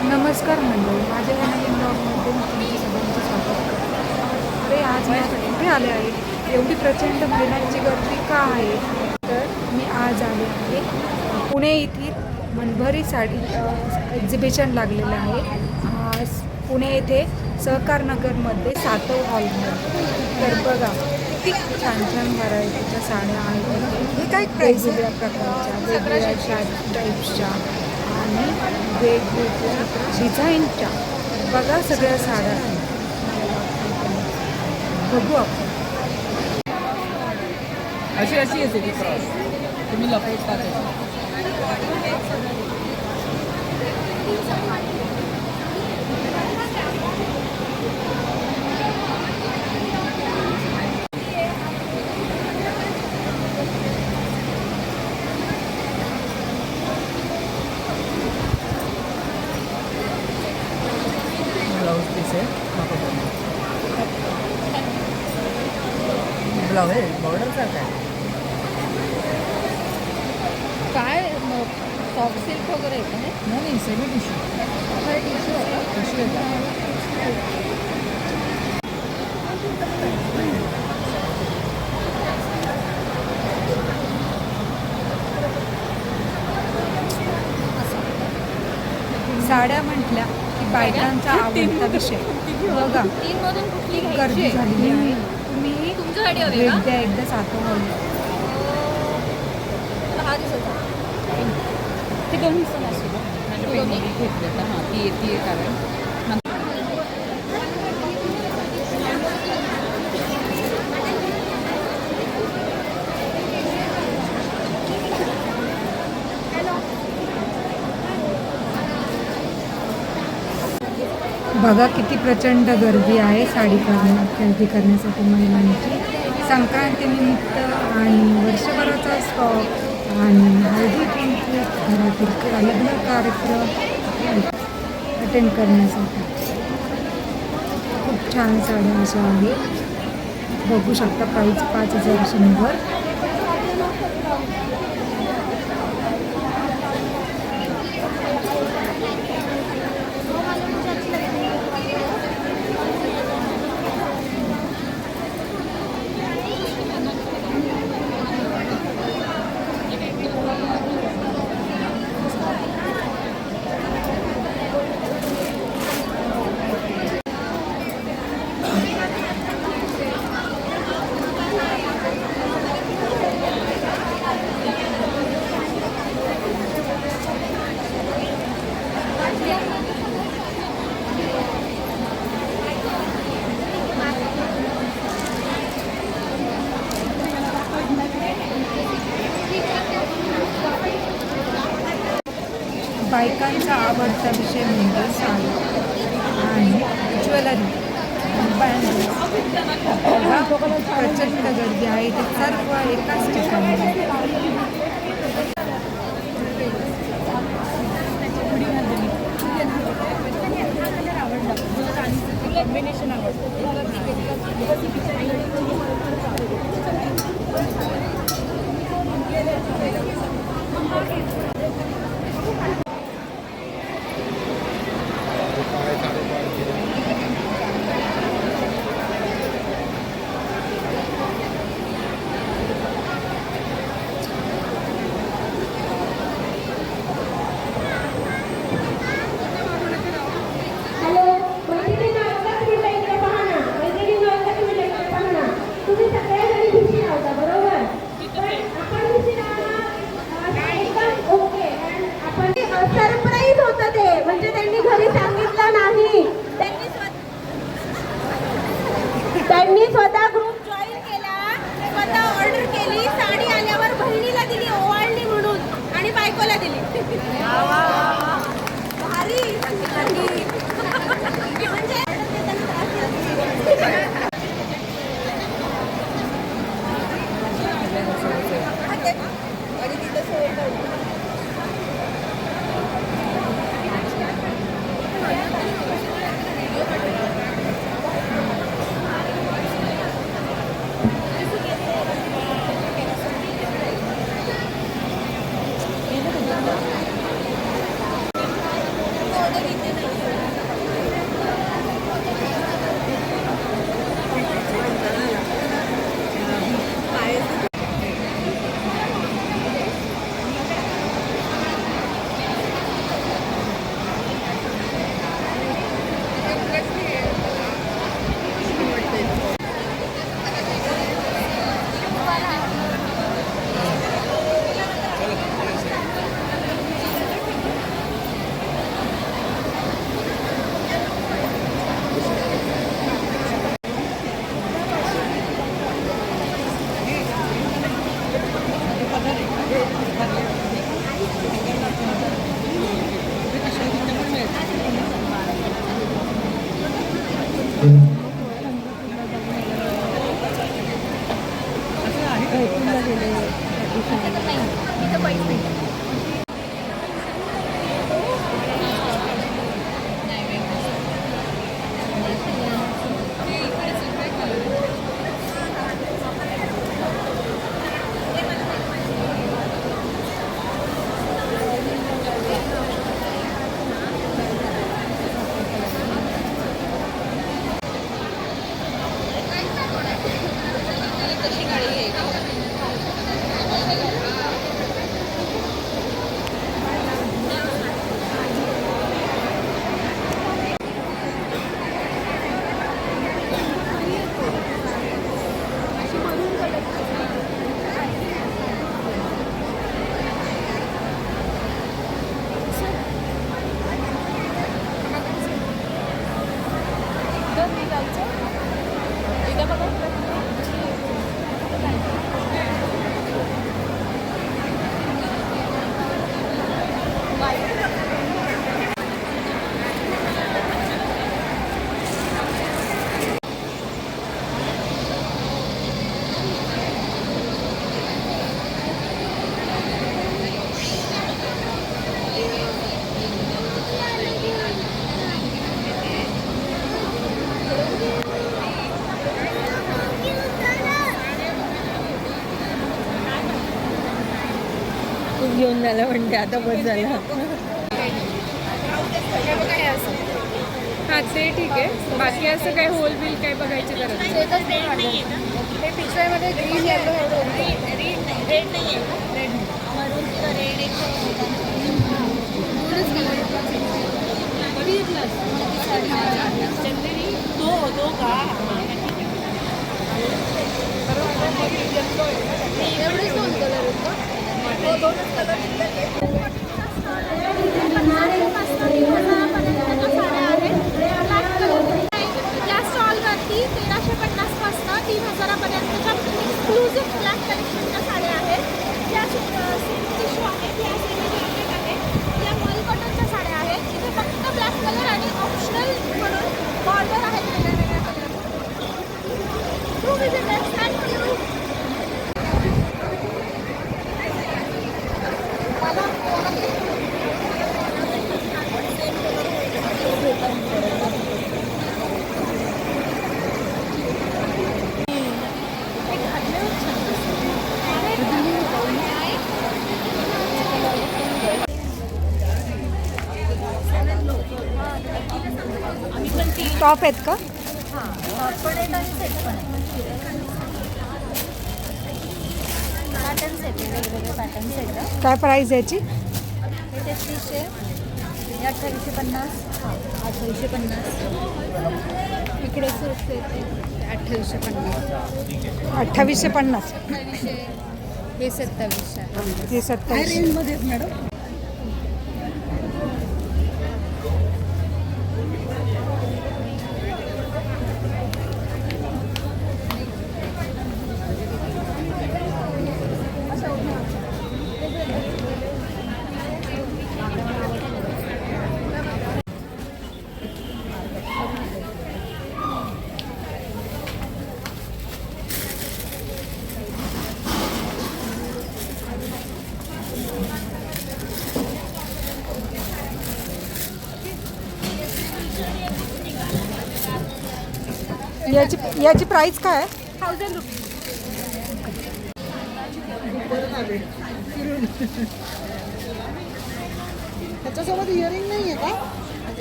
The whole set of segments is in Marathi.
नमस्कार मंडळी, माझ्या या नवीन ब्लॉगमध्ये मी तुमच्या सगळ्यांचं स्वागत करते. अरे आज मी कुठे आले आहे? एवढी प्रचंड महिलांची गर्दी का आहे? तर मी आज आले आहे पुणे येथील मनभरी साडी एक्झिबिशन लागलेलं आहे. पुणे येथे सहकार नगरमध्ये सातव हॉलमध्ये. तर बघा किती छान छान व्हरायटीच्या साड्या आहेत. हे काय वेगवेगळ्या प्रकारच्या वेगवेगळ्या टाईप्सच्या आणि वेगवेगळ्या डिझाईनच्या बघा सगळ्या साड्या बघू आपण. अशी अशी येते ती क्रॉस तुम्ही लपेट टाकायची. ब्लाउज पीस आहे ब्लाउज आहे बॉर्डरचा काय सॉफ्ट सिल्क वगैरे आहे का हे? नाही सेमी टिश्यू हे टिश्यू आहे का? टिश्यू आहे. साड्या म्हटल्या की बायकांचा आवडता विषय बघा. तीनमधून कुठली गर्दी घ्यायची? झालेली आहे. तुम्ही तुमच्यासाठी हवी भेट का? द्या एकदा सातव हॉल. 10 दिवसाचा. ती दोन दिवसाला असू ना दोन्ही? घेतलं तर हां ती येते कारण बघा किती प्रचंड गर्दी आहे साडी खरेदी करण्यासाठी महिलांची. संक्रांतीनिमित्त आणि वर्षभराचा स्टॉक आणि हळदी कुंकू घरातील लग्न कार्यक्रम अटेंड करण्यासाठी खूप छान साड्या अशा आहेत. बघू शकता प्राईस 5,100. बायकांचा आवडता विषय म्हणजे साडी आणि ज्वेलरी बँड. प्रचंड गर्दी आहे. ते सर्व एकाच ठिकाणी. कॉम्बिनेशन आवडतं. घेऊन झालं म्हणते आता बस झालं. हां ते ठीक आहे. बाकी असं काही होल बिल काही बघायची गरज नाही. ते पिशव्यामध्ये ग्रीन येलो एवढेच दोन कलर आहेत दोनच कलर. या स्टॉलवरती 1350 पासून 3000पर्यंतच्या एक्सक्लुझिव्ह ब्लॅक कलेक्शनच्या साड्या आहेत. या सेमी टिश्यू आहेत, या सेमी जॉर्जेट आहेत, या मॉल कॉटनच्या साड्या आहेत. इथे फक्त ब्लॅक कलर आणि ऑप्शनल म्हणून बॉर्डर आहेत वेगळ्या कलर. थँक्यू. टॉप आहेत का? पण आहेत आणि सेट पण आहे. पॅटर्न्स आहेत, वेगवेगळे पॅटर्न्स आहेत. काय प्राईस याची? हे 3300, हे 2850, 2850. इकडे सुरत येते 2850, 2850. 2800, हे 2700. हे 27. मध्ये मॅडम याची प्राइस काय आहे? 1000 रुपीज. त्याच्यासोबत इयरिंग नाही आहे का?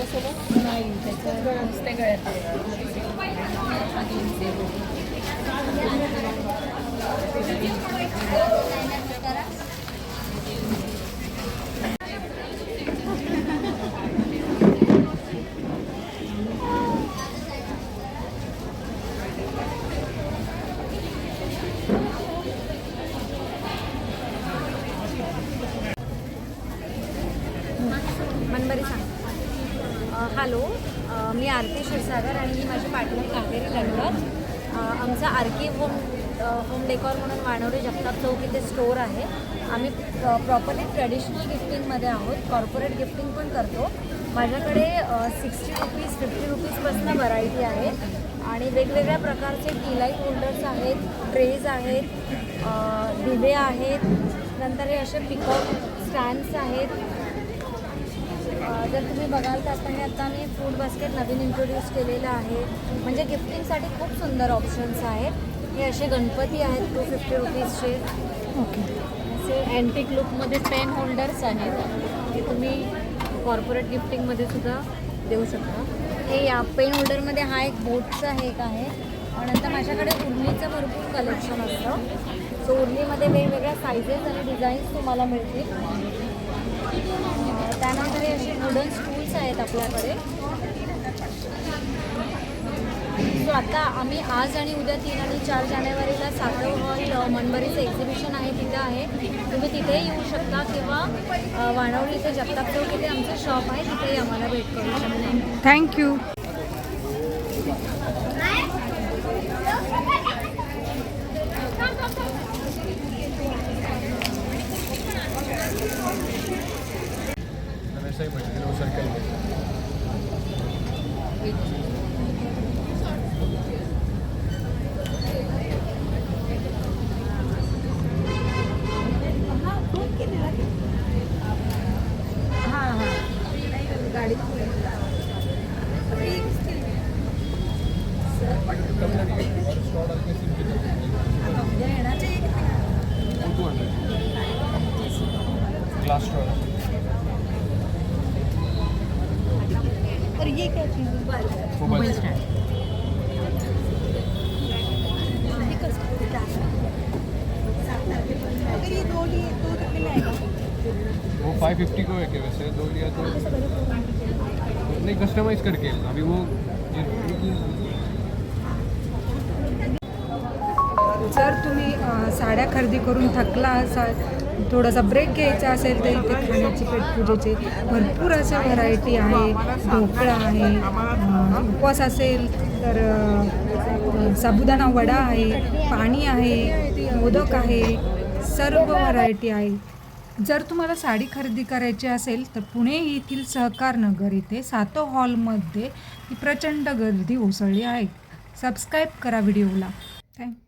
त्याच्यासोबत नाही त्याचं नुसते गळ्यात मनबरी सांग. हॅलो, मी आरती क्षीरसागर आणि ही माझी पार्टनर कावेरी लंडन. आमचा आरके होम डेकॉर म्हणून वाणवडे जगताप चौक इथे स्टोअर आहे. आम्ही प्रॉपरली ट्रेडिशनल गिफ्टिंगमध्ये आहोत, कॉर्पोरेट गिफ्टिंग पण करतो. माझ्याकडे 60 रुपीज 50 रुपीजपासून व्हरायटी आहे आणि वेगवेगळ्या प्रकारचे टी लाईट होल्डर्स आहेत, ट्रेज आहेत, दिवे आहेत, नंतर हे असे पिकॉक स्टँड्स आहेत. जर तुम्ही बघाल तर आता मी फ्रूट बास्केट नवीन इंट्रोड्यूस केलेलं आहे. म्हणजे गिफ्टिंगसाठी खूप सुंदर ऑप्शन्स आहेत. हे असे गणपती आहेत 250 रुपीजचे. ओके. असे अँटिक लुकमध्ये पेन होल्डर्स आहेत, हे तुम्ही कॉर्पोरेट गिफ्टिंगमध्ये सुद्धा देऊ शकता. हे या पेन होल्डरमध्ये हा एक बोटचा हे एक आहे. नंतर माझ्याकडे उर्लीचं भरपूर कलेक्शन असतं. सो उर्लीमध्ये वेगवेगळ्या सायझेस आणि डिझाईन्स तुम्हाला मिळतील. त्यानंतर हे असे वुडन स्टूल्स आहेत आपल्याकडे. सो आता आम्ही आज आणि उद्या 3 आणि 4 जानेवारीला सातव हॉल मनबरीचं एक्झिबिशन आहे तिथं आहे. तुम्ही तिथेही येऊ शकता किंवा वाणवडी इथे जगताप चौक इथे आमचं शॉप आहे, तिथेही आम्हाला भेट करू शकता. थँक्यू. ऐसा ही मटेरियल वो सर्कल में ग्लास स्ट्रॉ और ये क्या चीज़ है? मोबाइल स्टैंड अगर ये 2 लिए तो कितने में आएगा? वो 550 को है कि वैसे 2 लिया तो नहीं कस्टमाइज करके अभी वो जर तुम्ही साड्या खरेदी करून थकला असाल, थोडासा ब्रेक घ्यायचा असेल तर इथे खाण्याची पेटपूजेचे भरपूर अशा व्हरायटी आहे. ढोकळा आहे, उपवास असेल तर साबुदाणा वडा आहे, पाणी आहे, मोदक आहे, सर्व व्हरायटी आहे. जर तुम्हाला साडी खरेदी करायची असेल तर पुणे येथील सहकार नगर येथे सातव हॉलमध्ये ही प्रचंड गर्दी उसळली आहे. सबस्क्राईब करा व्हिडिओला. थँक्यू.